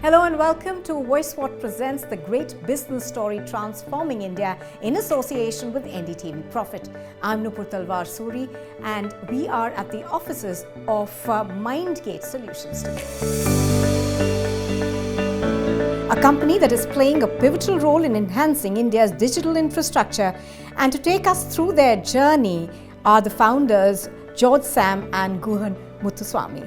Hello and welcome to VoiceWhat presents the great business story transforming India in association with NDTV Profit. I'm Nupur Talwar Suri and we are at the offices of Mindgate Solutions today. A company that is playing a pivotal role in enhancing India's digital infrastructure, and to take us through their journey are the founders George Sam and Guhan Muthuswamy.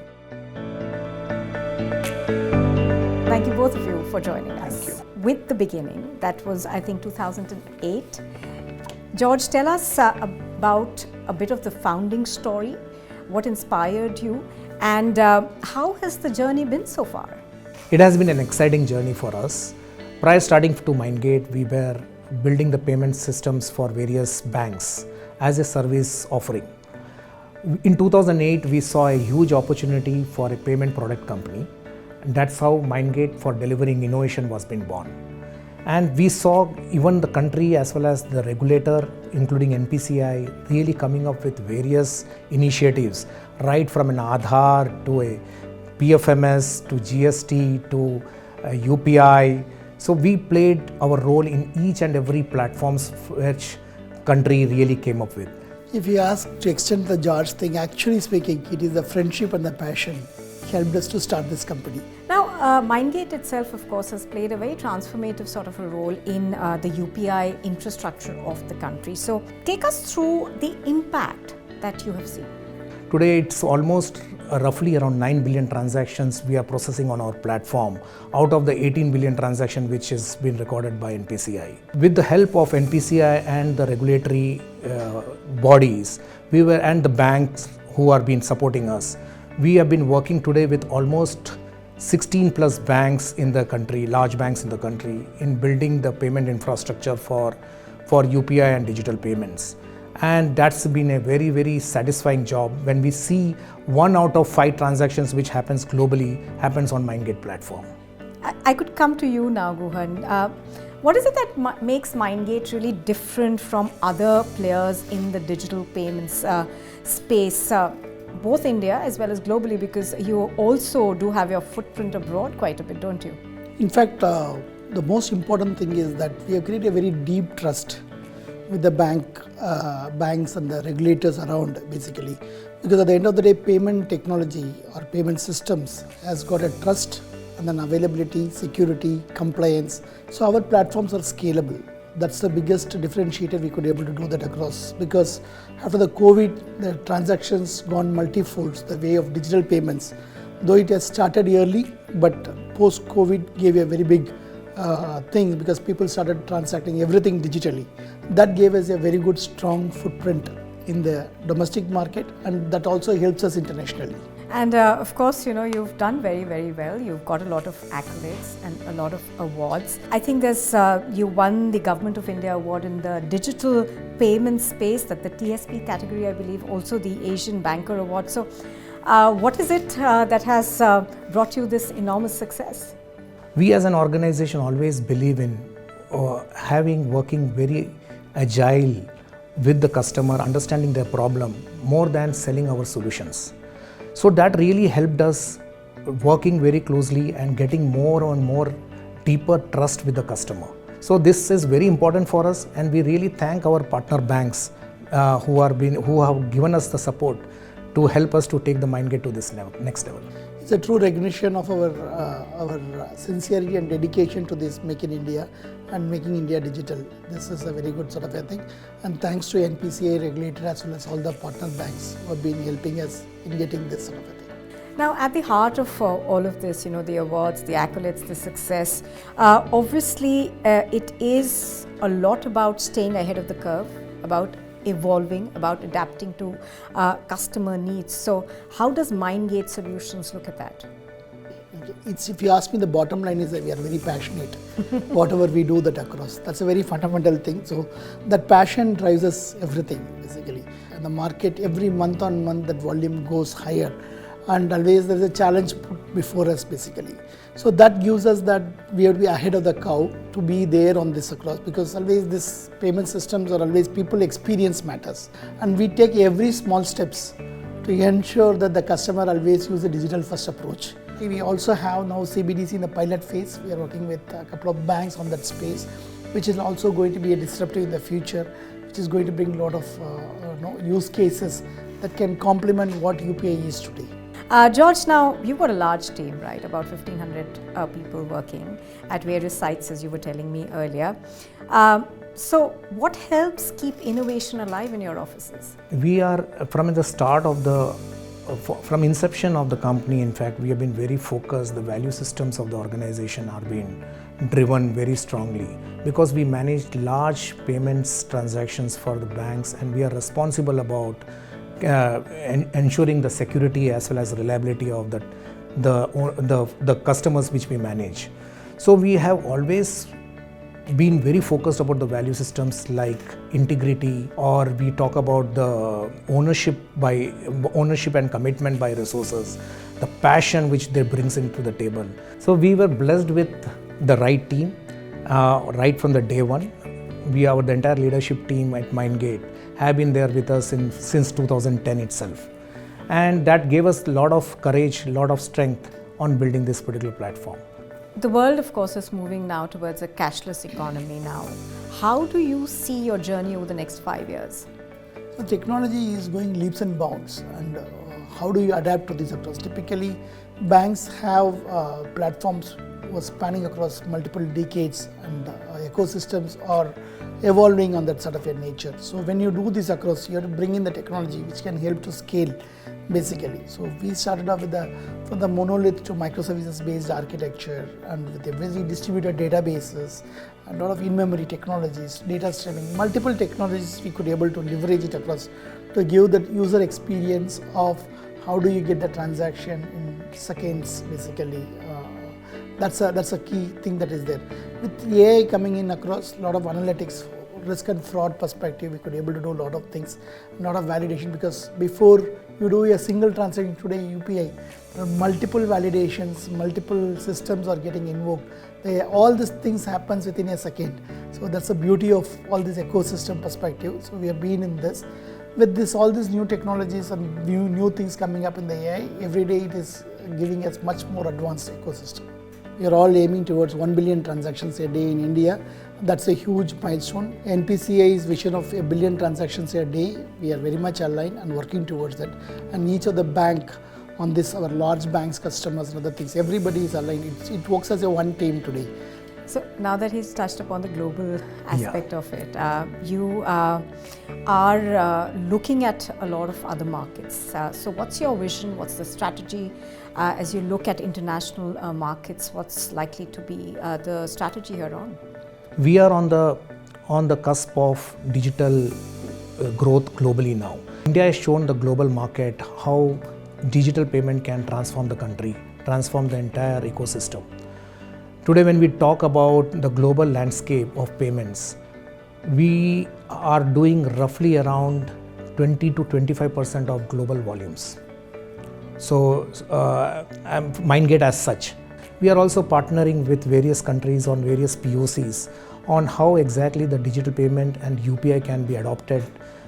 Thank you both of you for joining us. With the beginning, that was I think 2008. George, tell us about a bit of the founding story, what inspired you, and how has the journey been so far? It has been an exciting journey for us. Prior starting to Mindgate, we were building the payment systems for various banks as a service offering. In 2008, we saw a huge opportunity for a payment product company. And that's how Mindgate for delivering innovation was being born. And we saw even the country as well as the regulator, including NPCI, really coming up with various initiatives, right from an Aadhaar to a PFMS to GST to UPI. So we played our role in each and every platforms which country really came up with. If you ask to extend the George thing, actually speaking, it is the friendship and the passion helped us to start this company. Now, Mindgate itself, of course, has played a very transformative sort of a role in the UPI infrastructure of the country. So, take us through the impact that you have seen. Today, it's almost roughly around 9 billion transactions we are processing on our platform out of the 18 billion transactions which has been recorded by NPCI. With the help of NPCI and the regulatory bodies, and the banks who are been supporting us, we have been working today with almost 16 plus banks in the country, large banks in the country, in building the payment infrastructure for UPI and digital payments. And that's been a very, very satisfying job when we see 1 out of 5 transactions which happens globally happens on Mindgate platform. I could come to you now, Guhan. What is it that makes Mindgate really different from other players in the digital payments space? Both India as well as globally, because you also do have your footprint abroad quite a bit, don't you? In fact, the most important thing is that we have created a very deep trust with the banks and the regulators around, basically. Because at the end of the day, payment technology or payment systems has got a trust and then availability, security, compliance. So our platforms are scalable. That's the biggest differentiator we could be able to do that across, because after the COVID, the transactions gone multifold, the way of digital payments. Though it has started early, but post-COVID gave a very big thing because people started transacting everything digitally. That gave us a very good, strong footprint in the domestic market, and that also helps us internationally. And of course, you know, you've done very, very well. You've got a lot of accolades and a lot of awards. I think you won the Government of India award in the digital payment space, that the TSP category, I believe, also the Asian Banker Award. So what is it that has brought you this enormous success? We as an organization always believe in working very agile with the customer, understanding their problem more than selling our solutions. So that really helped us working very closely and getting more and more deeper trust with the customer. So this is very important for us, and we really thank our partner banks who have given us the support to help us to take the Mindgate to this next level. It's a true recognition of our sincerity and dedication to this Make in India and making India digital. This is a very good sort of a thing, and thanks to NPCI regulator as well as all the partner banks who have been helping us in getting this sort of a thing. Now, at the heart of all of this, you know, the awards, the accolades, the success, obviously it is a lot about staying ahead of the curve, about evolving, about adapting to customer needs. So how does Mindgate Solutions look at that? If you ask me, the bottom line is that we are very passionate. Whatever we do that across, that's a very fundamental thing. So that passion drives us everything, basically. And the market, every month on month, that volume goes higher. And always there is a challenge put before us, basically. So that gives us that we have to be ahead of the curve to be there on this across, because always this payment systems are always people experience matters. And we take every small steps to ensure that the customer always use a digital first approach. Okay, we also have now CBDC in the pilot phase. We are working with a couple of banks on that space, which is also going to be a disruptive in the future, which is going to bring a lot of use cases that can complement what UPI is today. George, now you've got a large team, right? About 1,500 people working at various sites, as you were telling me earlier. So what helps keep innovation alive in your offices? We are, from the start of from inception of the company, in fact, we have been very focused. The value systems of the organization are being driven very strongly because we manage large payments transactions for the banks, and we are responsible about ensuring the security as well as reliability of the customers which we manage. So we have always been very focused about the value systems like integrity, or we talk about the ownership and commitment by resources, the passion which they brings into the table. So we were blessed with the right team right from the day one. The entire leadership team at Mindgate have been there with us since 2010 itself, and that gave us a lot of courage, a lot of strength on building this particular platform. The world, of course, is moving now towards a cashless economy now. How do you see your journey over the next 5 years? So technology is going leaps and bounds, and how do you adapt to this approach? Typically, banks have platforms was spanning across multiple decades, and ecosystems are evolving on that sort of a nature. So when you do this across, you have to bring in the technology which can help to scale, basically. So we started off with from the monolith to microservices based architecture, and with a very distributed databases, a lot of in-memory technologies, data streaming, multiple technologies we could be able to leverage it across to give the user experience of how do you get the transaction in seconds, basically. That's a key thing that is there. With AI coming in across a lot of analytics, risk and fraud perspective, we could be able to do a lot of things, a lot of validation, because before you do a single transaction today, UPI, multiple validations, multiple systems are getting invoked. All these things happens within a second. So that's the beauty of all this ecosystem perspective. So we have been in this. With this, all these new technologies and new things coming up in the AI, every day it is giving us much more advanced ecosystem. We are all aiming towards 1 billion transactions a day in India. That's a huge milestone. NPCI's vision of 1 billion transactions a day, we are very much aligned and working towards that. And each of the bank on this, our large banks, customers and other things, everybody is aligned. It works as a one team today. So now that he's touched upon the global aspect of it, you are looking at a lot of other markets. So what's your vision? What's the strategy as you look at international markets? What's likely to be the strategy here on? We are on the cusp of digital growth globally now. India has shown the global market how digital payment can transform the country, transform the entire ecosystem. Today, when we talk about the global landscape of payments, we are doing roughly around 20 to 25% of global volumes. So, Mindgate as such. We are also partnering with various countries on various POCs on how exactly the digital payment and UPI can be adopted,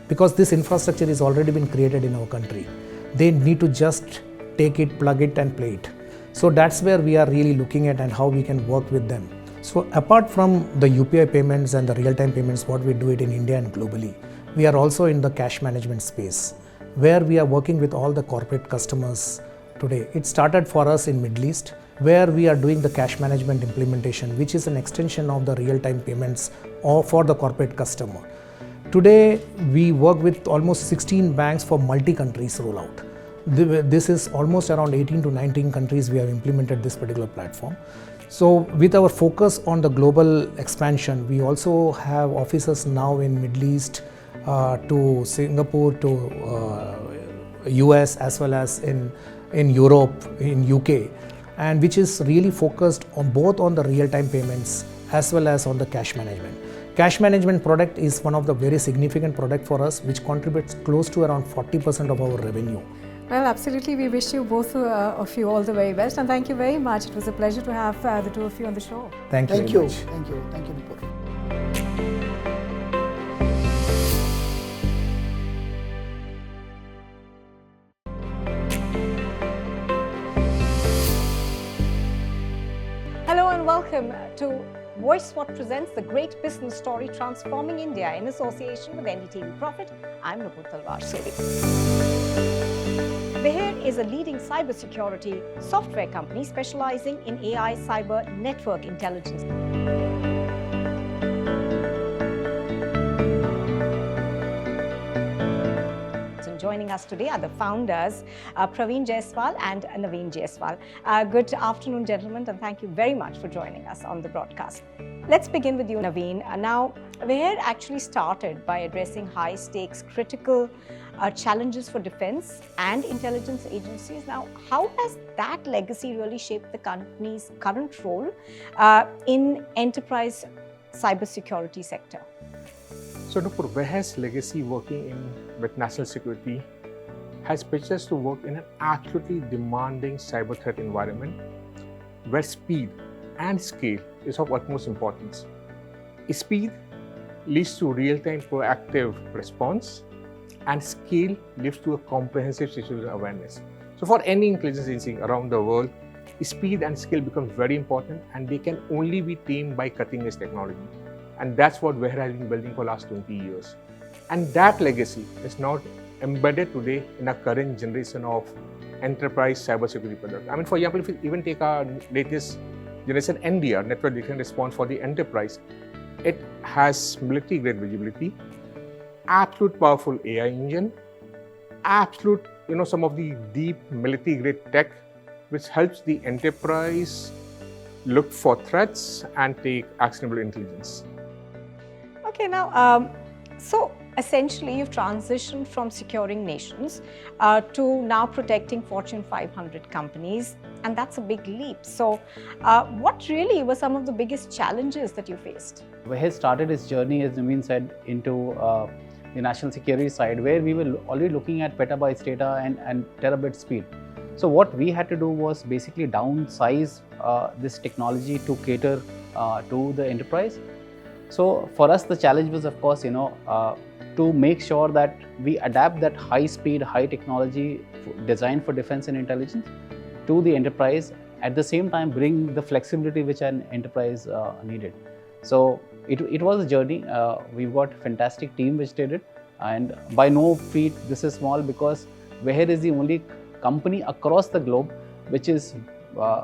because this infrastructure is already been created in our country. They need to just take it, plug it and play it. So that's where we are really looking at and how we can work with them. So apart from the UPI payments and the real-time payments, what we do it in India and globally, we are also in the cash management space, where we are working with all the corporate customers today. It started for us in Middle East, where we are doing the cash management implementation, which is an extension of the real-time payments for the corporate customer. Today, we work with almost 16 banks for multi-countries rollout. This is almost around 18 to 19 countries we have implemented this particular platform. So with our focus on the global expansion, we also have offices now in Middle East, to Singapore, to US, as well as in Europe, in UK, and which is really focused on both on the real-time payments as well as on the cash management. Cash management product is one of the very significant product for us, which contributes close to around 40% of our revenue. Well, absolutely. We wish you both of you all the very best, and thank you very much. It was a pleasure to have the two of you on the show. Thank you. Thank you, Nipur. welcome to VoiceWhat presents the great business story transforming India in association with NDTV Profit. I'm Nupur Talwar Suri. Vehere is a leading cybersecurity software company specializing in AI cyber network intelligence. Joining us today are the founders, Praveen Jaiswal and Naveen Jaiswal. Good afternoon, gentlemen, and thank you very much for joining us on the broadcast. Let's begin with you, Naveen. Now, Vehere actually started by addressing high-stakes, critical challenges for defense and intelligence agencies. Now, how has that legacy really shaped the company's current role in enterprise cybersecurity sector? So, Nupur, Vehere's legacy working with national security has pitched us to work in an absolutely demanding cyber threat environment where speed and scale is of utmost importance. Speed leads to real-time proactive response, and scale leads to a comprehensive situational awareness. So, for any intelligence agency around the world, speed and scale become very important, and they can only be tamed by cutting-edge technology. And that's what Vehere has been building for the last 20 years. And that legacy is now embedded today in our current generation of enterprise cybersecurity products. I mean, for example, if we even take our latest generation NDR, Network Detection Response for the enterprise, it has military-grade visibility, absolute powerful AI engine, absolute, some of the deep military-grade tech, which helps the enterprise look for threats and take actionable intelligence. Okay, now, so essentially you've transitioned from securing nations to now protecting Fortune 500 companies, and that's a big leap. So what really were some of the biggest challenges that you faced? Vehere started its journey, as Naveen said, into the national security side, where we were already looking at petabytes data and terabit speed. So what we had to do was basically downsize this technology to cater to the enterprise. So for us, the challenge was, of course, to make sure that we adapt that high speed, high technology designed for defense and intelligence to the enterprise, at the same time bring the flexibility which an enterprise needed. So it was a journey. We've got a fantastic team which did it, and by no feat this is small, because Vehere is the only company across the globe which is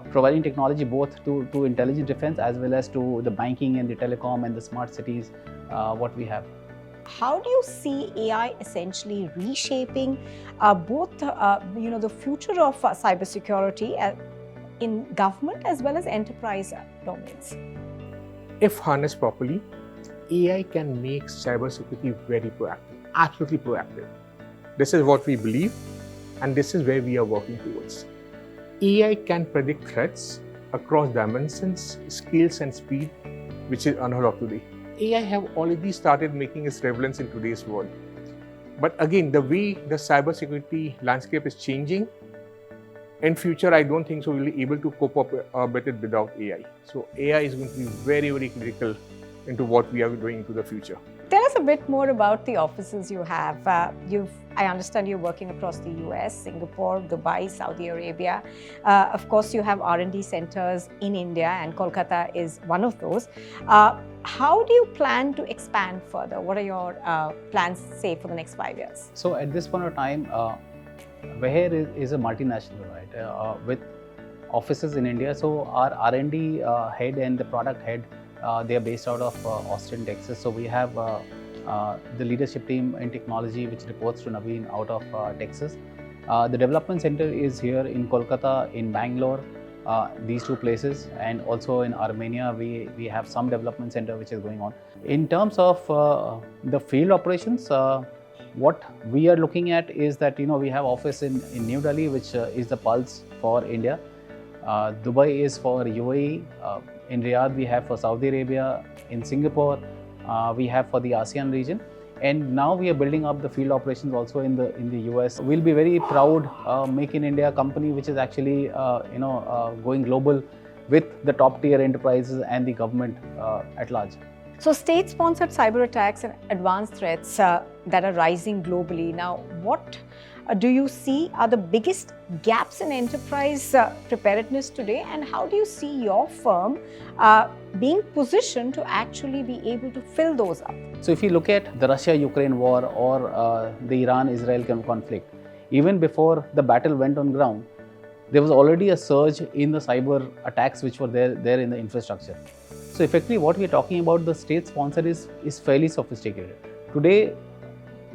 providing technology both to intelligence defense as well as to the banking and the telecom and the smart cities what we have. How do you see AI essentially reshaping both the future of cybersecurity in government as well as enterprise domains? If harnessed properly, AI can make cybersecurity very proactive, absolutely proactive. This is what we believe, and this is where we are working towards. AI can predict threats across dimensions, scales and speed, which is unheard of today. AI have already started making its relevance in today's world. But again, the way the cybersecurity landscape is changing, in future, I don't think so we'll be able to cope up with it without AI. So AI is going to be very, very critical into what we are doing into the future. Tell us a bit more about the offices you have. I understand you're working across the US, Singapore, Dubai, Saudi Arabia. Of course, you have R&D centers in India, and Kolkata is one of those. How do you plan to expand further? What are your plans, say, for the next 5 years? So at this point of time, Vehere is a multinational, right, with offices in India. So our R&D head and the product head, they are based out of Austin, Texas. So we have the leadership team in technology, which reports to Naveen out of Texas. The development center is here in Kolkata, in Bangalore, these two places, and also in Armenia, we have some development center which is going on. In terms of the field operations, what we are looking at is that we have office in New Delhi, which is the pulse for India. Dubai is for UAE. In Riyadh, we have for Saudi Arabia. In Singapore, we have for the ASEAN region. And now we are building up the field operations also in the US. We'll be very proud Make in India company, which is actually going global with the top tier enterprises and the government at large. So state-sponsored cyber attacks and advanced threats that are rising globally. Now, what do you see are the biggest gaps in enterprise preparedness today, and how do you see your firm being positioned to actually be able to fill those up. So if you look at the Russia-Ukraine war or the Iran-Israel conflict, even before the battle went on ground, there was already a surge in the cyber attacks which were there in the infrastructure. So effectively what we are talking about, the state sponsor is fairly sophisticated. Today,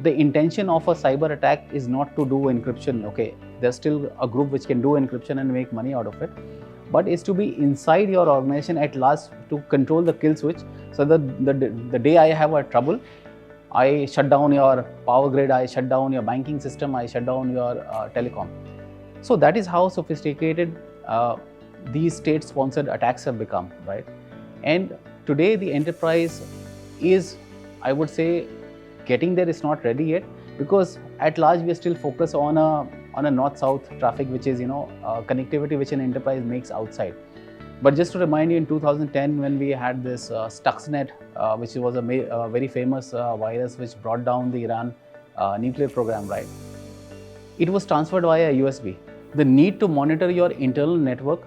the intention of a cyber attack is not to do encryption, okay? There's still a group which can do encryption and make money out of it. But is to be inside your organization at last to control the kill switch, so that the day I have a trouble, I shut down your power grid, I shut down your banking system, I shut down your telecom. So that is how sophisticated these state-sponsored attacks have become, right? And today the enterprise is, I would say, getting there is not ready yet, because at large we are still focused on a north-south traffic, which is connectivity which an enterprise makes outside. But just to remind you, in 2010 when we had this Stuxnet, which was a very famous virus which brought down the Iran nuclear program, right? It was transferred via USB. The need to monitor your internal network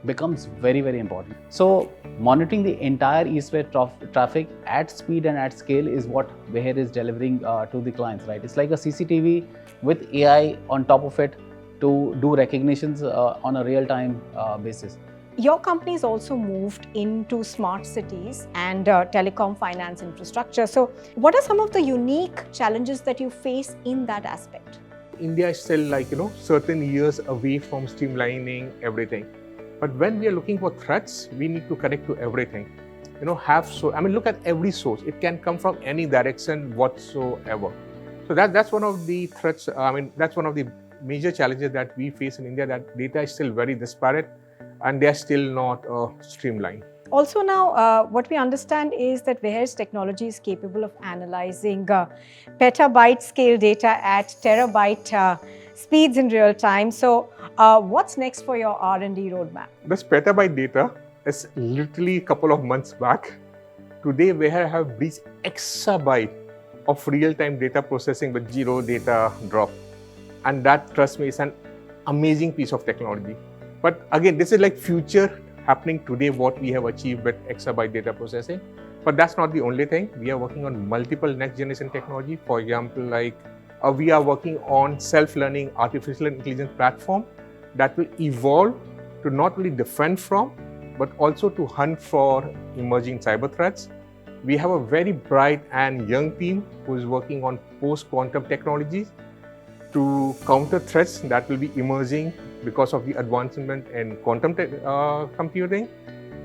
becomes very, very important. So monitoring the entire east-west traffic at speed and at scale is what Vehere is delivering to the clients, right? It's like a CCTV with AI on top of it to do recognitions on a real-time basis. Your company has also moved into smart cities and telecom finance infrastructure. So what are some of the unique challenges that you face in that aspect? India is still certain years away from streamlining everything. But when we are looking for threats, we need to connect to everything. Look at every source. It can come from any direction whatsoever. So that's one of the threats. That's one of the major challenges that we face in India, that data is still very disparate and they are still not streamlined. Also now, what we understand is that Vehere's technology is capable of analyzing petabyte scale data at terabyte speeds in real time. So what's next for your R&D roadmap? This petabyte data is literally a couple of months back. Today, Vehere have reached exabyte of real-time data processing with zero data drop. And that, trust me, is an amazing piece of technology. But again, this is like future happening today, what we have achieved with exabyte data processing. But that's not the only thing. We are working on multiple next generation technology. For example, we are working on self-learning artificial intelligence platform that will evolve to not only defend from, but also to hunt for emerging cyber threats. We have a very bright and young team who is working on post-quantum technologies to counter threats that will be emerging because of the advancement in quantum computing.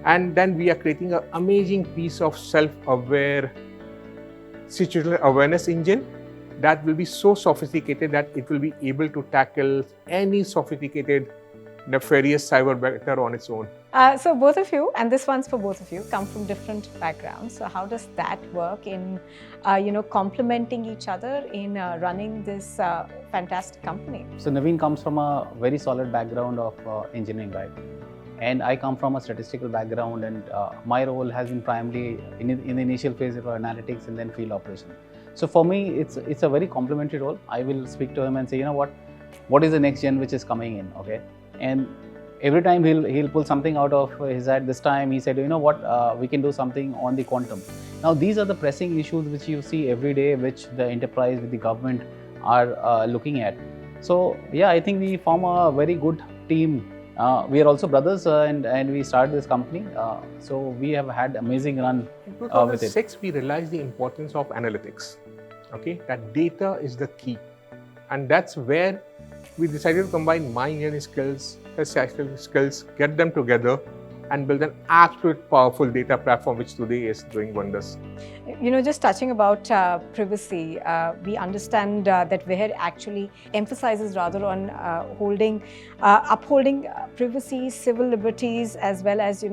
And then we are creating an amazing piece of self-aware situational awareness engine that will be so sophisticated that it will be able to tackle any sophisticated nefarious cyber vector on its own. So both of you, and this one's for both of you, come from different backgrounds. So how does that work in, complementing each other in running this fantastic company? So Naveen comes from a very solid background of engineering, right? And I come from a statistical background, and my role has been primarily in the initial phase of analytics and then field operation. So for me, it's a very complementary role. I will speak to him and say, what is the next gen which is coming in, okay? And every time he'll pull something out of his head. This time he said, we can do something on the quantum. Now these are the pressing issues which you see every day, which the enterprise with the government are looking at. So yeah, I think we form a very good team. We are also brothers and we started this company. So we have had amazing run In with it. 2006, we realized the importance of analytics. Okay, that data is the key. And that's where we decided to combine my engineering skills, his statistical skills, get them together and build an absolute powerful data platform which today is doing wonders. Just touching about privacy, we understand that Vehere actually emphasizes rather on upholding privacy, civil liberties, as well as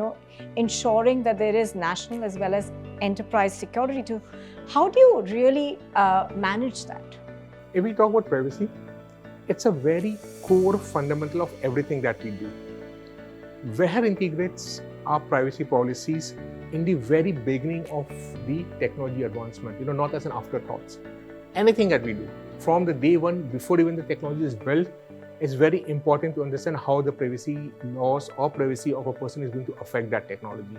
ensuring that there is national as well as enterprise security too. How do you really manage that? If we talk about privacy, it's a very core fundamental of everything that we do. Vehere integrates our privacy policies in the very beginning of the technology advancement, not as an afterthought. Anything that we do, from the day one, before even the technology is built, it's very important to understand how the privacy laws or privacy of a person is going to affect that technology.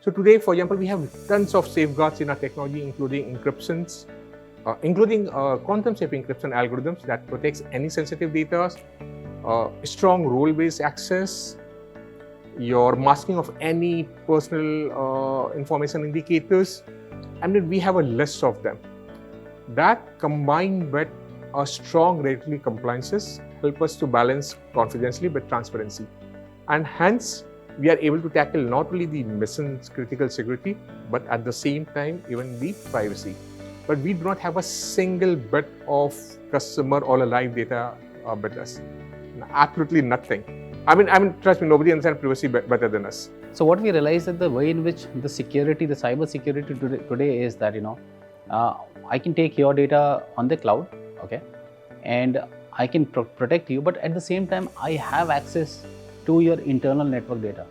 So today, for example, we have tons of safeguards in our technology, including encryptions, including quantum safe encryption algorithms that protects any sensitive data, strong role-based access, your masking of any personal information indicators, and then we have a list of them. That combined with a strong regulatory compliances help us to balance confidentiality with transparency. And hence, we are able to tackle not only the mission critical security, but at the same time, even the privacy. But we do not have a single bit of customer or a live data with us. Absolutely nothing. I mean, trust me, nobody understands privacy better than us. So what we realize that the way in which the security, the cyber security today is that, I can take your data on the cloud, okay, and I can protect you, but at the same time, I have access to your internal network data.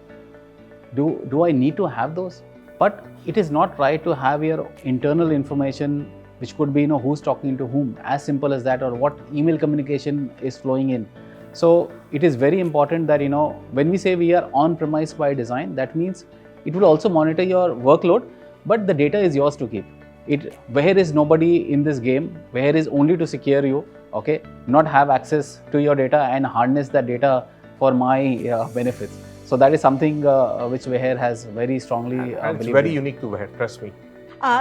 Do I need to have those? But it is not right to have your internal information, which could be, who's talking to whom, as simple as that, or what email communication is flowing in. So it is very important that, when we say we are on-premise by design, that means it will also monitor your workload, but the data is yours to keep. Vehere is nobody in this game. Vehere is only to secure you, okay, not have access to your data and harness that data for my benefits. So that is something which Vehere has very strongly and it's very unique to Vehere, trust me.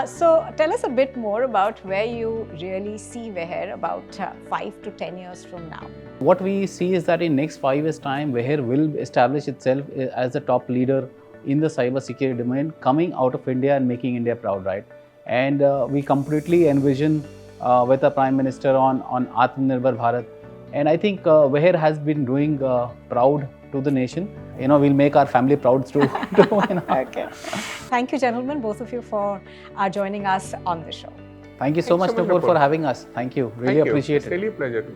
So tell us a bit more about where you really see Vehere about 5 to 10 years from now. What we see is that in next 5 years' time, Vehere will establish itself as the top leader in the cybersecurity domain, coming out of India and making India proud, right? And we completely envision with the Prime Minister on Atmanirbhar Bharat. And I think Vehere has been doing proud to the nation. We'll make our family proud too. Okay. Thank you, gentlemen, both of you, for joining us on the show. Thank you so much, Nupur, for having us. Thank you. Really appreciate it. It's really a pleasure.